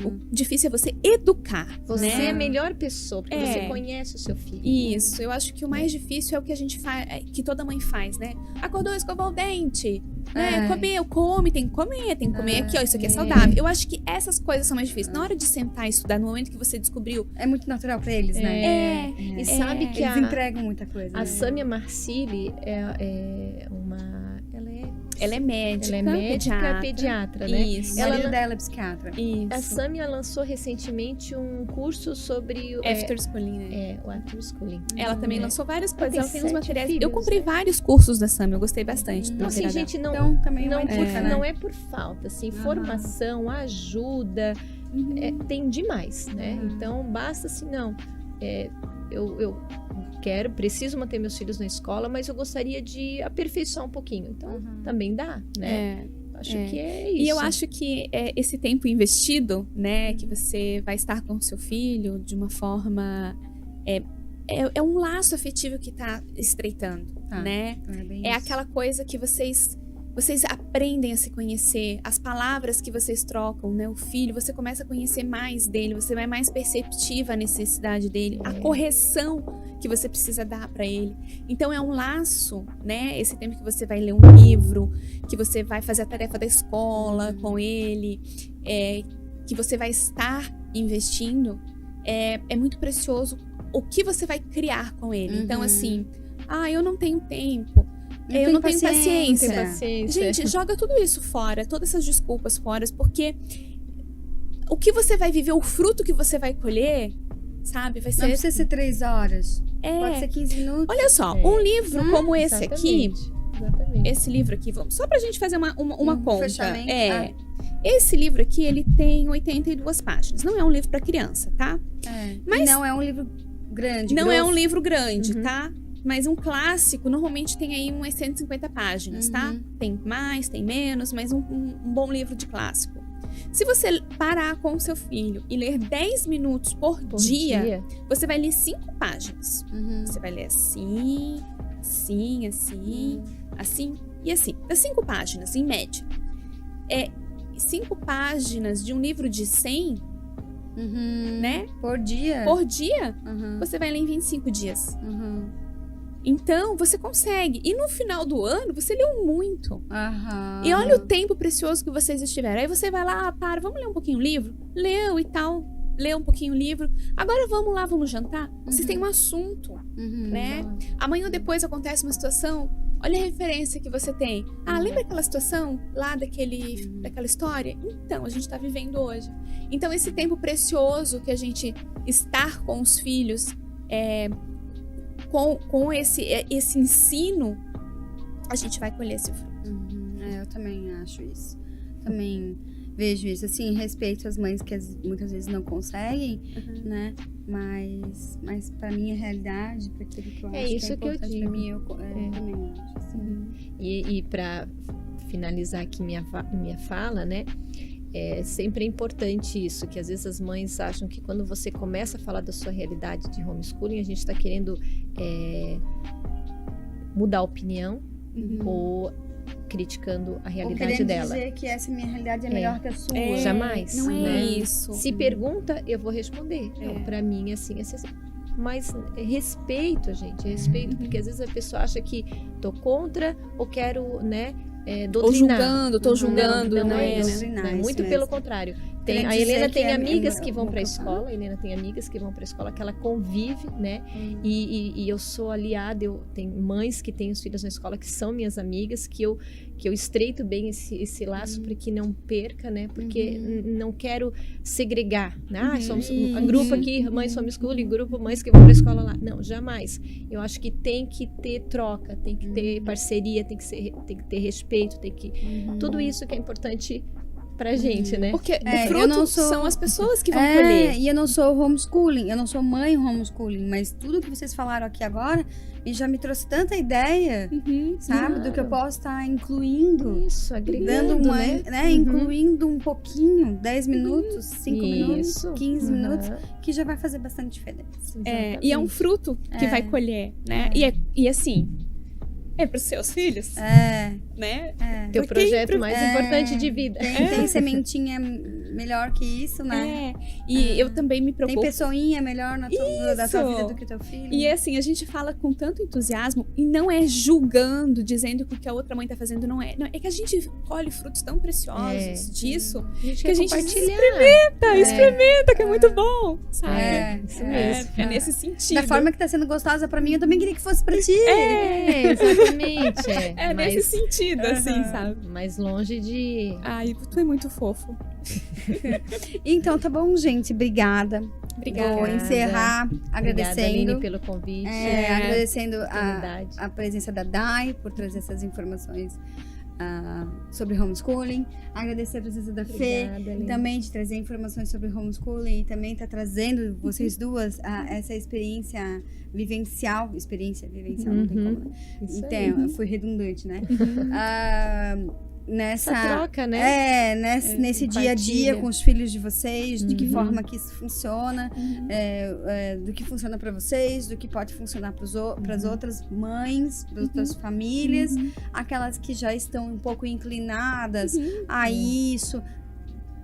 Speaker 1: O difícil é você educar,
Speaker 3: Você
Speaker 1: né?
Speaker 3: é a melhor pessoa, porque
Speaker 1: É.
Speaker 3: você conhece o seu filho.
Speaker 1: Isso, eu acho que o mais difícil é o que a gente faz, que toda mãe faz, né? Acordou, escovou o dente, né? Comeu, tem que comer aqui, ó, isso aqui é saudável. Eu acho que essas coisas são mais difíceis. Na hora de sentar e estudar, no momento que você descobriu...
Speaker 2: É muito natural pra eles, né?
Speaker 3: E sabe que
Speaker 2: Eles entregam muita coisa.
Speaker 3: a
Speaker 2: né?
Speaker 3: Sâmia Marcilli é uma...
Speaker 1: Ela é médica,
Speaker 3: Ela é médica pediatra, né?
Speaker 1: Isso.
Speaker 2: O marido dela é psiquiatra.
Speaker 1: Isso.
Speaker 3: A Sâmia lançou recentemente um curso sobre
Speaker 1: After schooling, né?
Speaker 3: o after schooling.
Speaker 1: Ela também lançou várias coisas.
Speaker 3: tem
Speaker 1: Ela tem uns
Speaker 3: 7
Speaker 1: materiais.
Speaker 3: filhos,
Speaker 1: eu comprei
Speaker 3: né?
Speaker 1: vários cursos da Sâmia. Eu gostei bastante. do
Speaker 3: Então, assim,
Speaker 1: material
Speaker 3: gente,
Speaker 2: Então, também
Speaker 3: não,
Speaker 2: uma dica, né?
Speaker 3: não é por falta, assim, formação, ajuda, tem demais, né? Então, basta assim, não, eu preciso manter meus filhos na escola, mas eu gostaria de aperfeiçoar um pouquinho. Então, também dá, né? Acho que é isso.
Speaker 1: E eu acho que esse tempo investido, né, que você vai estar com o seu filho de uma forma... É um laço afetivo que tá estreitando, né? É aquela coisa que vocês aprendem a se conhecer, as palavras que vocês trocam, né? O filho, você começa a conhecer mais dele, você vai mais perceptiva a necessidade dele, a correção que você precisa dar para ele. Então é um laço, né? Esse tempo que você vai ler um livro, que você vai fazer a tarefa da escola com ele, que você vai estar investindo, é muito precioso o que você vai criar com ele. Então, assim, eu não tenho tempo. Eu não tenho paciência. Gente, joga tudo isso fora, todas essas desculpas fora, porque o que você vai viver, o fruto que você vai colher, sabe, vai ser...
Speaker 2: Não precisa ser 3 horas, pode ser 15 minutos.
Speaker 1: Olha só, um livro como esse aqui,
Speaker 3: Exatamente.
Speaker 1: esse livro aqui, só pra gente fazer uma conta.
Speaker 2: Fechamento.
Speaker 1: Esse livro aqui, ele tem 82 páginas. Não é um livro pra criança, tá?
Speaker 2: Mas e não é um livro grande,
Speaker 1: Não
Speaker 2: grosso.
Speaker 1: é um livro grande, tá? Mas um clássico, normalmente tem aí umas 150 páginas, tá? Tem mais, tem menos, mas um bom livro de clássico. Se você parar com o seu filho e ler 10 minutos por dia, você vai ler 5 páginas. Você vai ler assim, assim, assim, assim e assim. Das 5 páginas, em média. 5 páginas de um livro de 100, né?
Speaker 2: Por dia?
Speaker 1: Por dia, você vai ler em 25 dias. Então, você consegue. E no final do ano, você leu muito. E olha o tempo precioso que vocês estiveram. Aí você vai lá, vamos ler um pouquinho o livro? Leu e tal. Leu um pouquinho o livro. Agora vamos lá, vamos jantar? Vocês têm um assunto, né? Amanhã ou depois acontece uma situação. Olha a referência que você tem. Lembra aquela situação lá daquela história? Então, a gente está vivendo hoje. Então, esse tempo precioso que a gente estar com os filhos... Com esse ensino, a gente vai colher esse fruto.
Speaker 2: Eu também acho isso. Também vejo isso. Assim, respeito as mães que muitas vezes não conseguem, né? Mas pra minha realidade, pra aquilo que eu acho
Speaker 3: isso
Speaker 2: que é importante
Speaker 3: que eu
Speaker 2: pra mim, eu também acho. Assim.
Speaker 3: E pra finalizar aqui minha fala, né? Sempre é importante isso, que às vezes as mães acham que quando você começa a falar da sua realidade de homeschooling, a gente está querendo mudar a opinião ou criticando a realidade dela.
Speaker 2: Dizer que essa minha realidade é melhor que a sua.
Speaker 3: Jamais.
Speaker 1: Não é isso.
Speaker 3: Se pergunta, eu vou responder. Para mim, assim, assim. Mas respeito, gente, respeito, porque às vezes a pessoa acha que tô contra ou quero, né? Doutrinar.
Speaker 1: Tô julgando,
Speaker 3: não é isso.
Speaker 2: doutrinar,
Speaker 3: Muito
Speaker 2: isso
Speaker 3: pelo
Speaker 2: mesmo.
Speaker 3: contrário.
Speaker 2: Queria
Speaker 3: A Helena
Speaker 2: dizer
Speaker 3: tem
Speaker 2: que
Speaker 3: amigas que vão
Speaker 2: vou
Speaker 3: para a
Speaker 2: falar.
Speaker 3: escola, a Helena tem amigas que vão para a escola, que ela convive, né? E eu sou aliada, eu tenho mães que têm os filhos na escola que são minhas amigas, que eu estreito bem esse laço para que não perca, né? Porque não quero segregar, né? Somos um grupo aqui, mães homeschooling, grupo mães que vão para a escola lá. Não, jamais. Eu acho que tem que ter troca, tem que ter parceria, tem que ter respeito, tem que... Tudo isso que é importante pra gente, né?
Speaker 1: Porque o fruto são as pessoas que vão colher.
Speaker 2: E eu não sou homeschooling, eu não sou mãe homeschooling, mas tudo que vocês falaram aqui agora já me trouxe tanta ideia, sabe? Do que eu posso estar incluindo.
Speaker 3: Isso, agregando,
Speaker 2: né? Incluindo um pouquinho, 10 minutos, 5 minutos, 15 minutos, que já vai fazer bastante diferença.
Speaker 1: E é um fruto que vai colher, né? E assim... pros seus filhos, né?
Speaker 3: Teu projeto mais importante de vida.
Speaker 2: Tem sementinha melhor que isso, né?
Speaker 1: E eu também me
Speaker 2: Tem
Speaker 1: preocupo.
Speaker 2: pessoinha melhor da tua vida do que teu filho.
Speaker 1: E assim, a gente fala com tanto entusiasmo e não é julgando, dizendo que o que a outra mãe tá fazendo não é. Não, é que a gente colhe frutos tão preciosos disso que a gente experimenta, que é muito bom, sabe?
Speaker 3: Isso mesmo.
Speaker 1: É nesse sentido.
Speaker 2: Da forma que tá sendo gostosa pra mim, eu também queria que fosse pra ti.
Speaker 3: Exatamente.
Speaker 1: Nesse sentido, assim, sabe?
Speaker 3: Mais longe de...
Speaker 1: Ai, tu é muito fofo.
Speaker 2: Então, tá bom, gente. Obrigada. Vou encerrar
Speaker 3: Obrigada,
Speaker 2: agradecendo.
Speaker 3: Aline, pelo convite.
Speaker 2: Agradecendo
Speaker 3: Oportunidade.
Speaker 2: a presença da Dai por trazer essas informações sobre homeschooling. Agradecer a presença da Fê,
Speaker 3: Obrigada, Aline.
Speaker 2: também de trazer informações sobre homeschooling e também tá trazendo vocês duas essa experiência vivencial. Não tem como. Né?
Speaker 3: Isso
Speaker 2: Então,
Speaker 3: aí.
Speaker 2: eu fui redundante, né? Nessa
Speaker 3: troca, né?
Speaker 2: Nesse dia a dia
Speaker 3: Compartilha.
Speaker 2: com os filhos de vocês, de que forma que isso funciona, do que funciona para vocês, do que pode funcionar para as outras mães, para outras famílias, aquelas que já estão um pouco inclinadas a isso.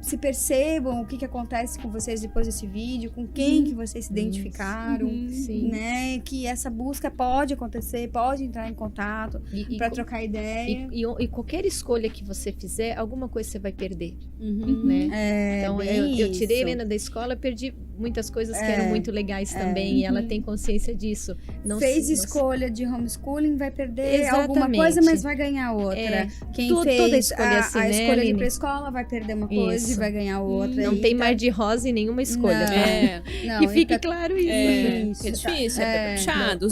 Speaker 2: Se percebam o que acontece com vocês depois desse vídeo, com quem que vocês se identificaram,
Speaker 3: Sim.
Speaker 2: né? Que essa busca pode acontecer, pode entrar em contato para trocar ideia.
Speaker 3: E qualquer escolha que você fizer, alguma coisa você vai perder, né? Então, eu tirei a Helena da escola, perdi muitas coisas que eram muito legais também, e ela tem consciência disso.
Speaker 2: Fez escolha de homeschooling, vai perder alguma coisa, mas vai ganhar outra. Quem fez
Speaker 3: toda escolha assim,
Speaker 2: a
Speaker 3: né,
Speaker 2: escolha de ir
Speaker 3: Aline?
Speaker 2: pra escola vai perder uma coisa e vai ganhar outra.
Speaker 3: Não tem mar de rosa em nenhuma escolha, tá?
Speaker 2: Não,
Speaker 3: Que fique
Speaker 2: tá-
Speaker 3: claro isso.
Speaker 1: É difícil, é puxado.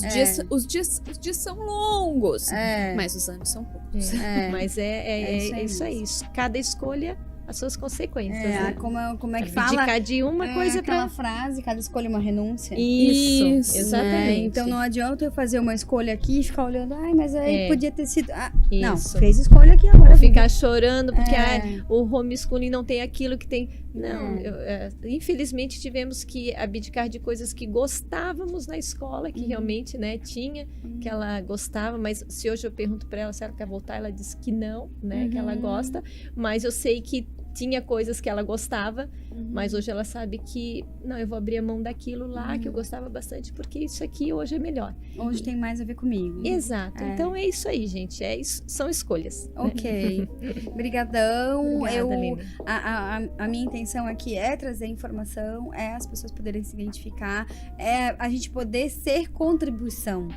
Speaker 1: Os dias são longos, mas os anos são poucos.
Speaker 3: Mas é isso aí. Cada escolha, as suas consequências. Né?
Speaker 2: Como é que fala?
Speaker 3: Abdicar de uma coisa
Speaker 2: aquela
Speaker 3: pra...
Speaker 2: frase, cada escolha é uma renúncia.
Speaker 3: Isso,
Speaker 1: Né?
Speaker 3: exatamente.
Speaker 2: Então não adianta eu fazer uma escolha aqui e ficar olhando, mas aí podia ter sido. Não,
Speaker 3: Isso.
Speaker 2: fez escolha aqui agora.
Speaker 3: Ficar chorando porque o homeschooling não tem aquilo que tem. Não, infelizmente tivemos que abdicar de coisas que gostávamos na escola, que realmente, né, tinha, que ela gostava, mas se hoje eu pergunto para ela se ela quer voltar, ela diz que não, né, que ela gosta, mas eu sei que tinha coisas que ela gostava, mas hoje ela sabe que, não, eu vou abrir a mão daquilo lá que eu gostava bastante, porque isso aqui hoje é melhor.
Speaker 2: Hoje tem mais a ver comigo.
Speaker 3: Exato. Então é isso aí, gente. São escolhas.
Speaker 2: Ok. Obrigadão.
Speaker 3: Obrigada, Aline.
Speaker 2: A minha intenção aqui é trazer informação, é as pessoas poderem se identificar, é a gente poder ser contribuição,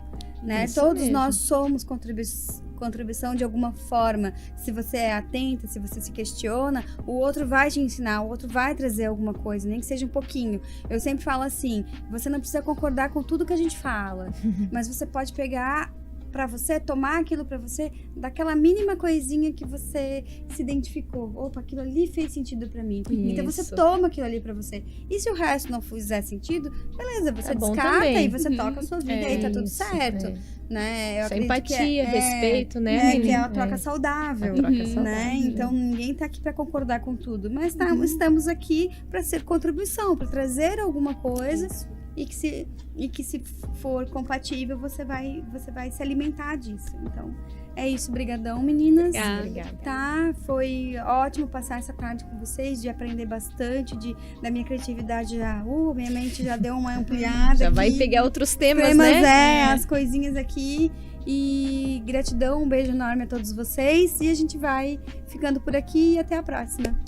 Speaker 2: né?
Speaker 3: Isso
Speaker 2: Todos
Speaker 3: mesmo.
Speaker 2: nós somos contribuição de alguma forma. Se você é atenta, se você se questiona, o outro vai te ensinar, o outro vai trazer alguma coisa, nem que seja um pouquinho. Eu sempre falo assim, você não precisa concordar com tudo que a gente fala, mas você pode pegar pra você, tomar aquilo pra você, daquela mínima coisinha que você se identificou. Opa, aquilo ali fez sentido pra mim. Então você
Speaker 3: Isso.
Speaker 2: toma aquilo ali pra você. E se o resto não fizer sentido, beleza, você
Speaker 3: É bom
Speaker 2: descarta
Speaker 3: também.
Speaker 2: e você toca a sua vida e tá tudo
Speaker 3: Isso,
Speaker 2: certo. Né? Eu
Speaker 3: Essa
Speaker 2: acredito
Speaker 3: empatia,
Speaker 2: que
Speaker 3: respeito, né,
Speaker 2: que
Speaker 3: Aline?
Speaker 2: é a troca saudável.
Speaker 3: A troca
Speaker 2: Né?
Speaker 3: saudável.
Speaker 2: Então ninguém tá aqui pra concordar com tudo, mas estamos aqui pra ser contribuição, pra trazer alguma coisa. E que se for compatível, você vai se alimentar disso. Então, é isso. Brigadão, meninas.
Speaker 3: Obrigada.
Speaker 2: Tá? Foi ótimo passar essa tarde com vocês, de aprender bastante, da minha criatividade já... minha mente já deu uma ampliada.
Speaker 3: Já
Speaker 2: aqui.
Speaker 3: vai pegar outros temas, né?
Speaker 2: As coisinhas aqui. E gratidão, um beijo enorme a todos vocês. E a gente vai ficando por aqui e até a próxima.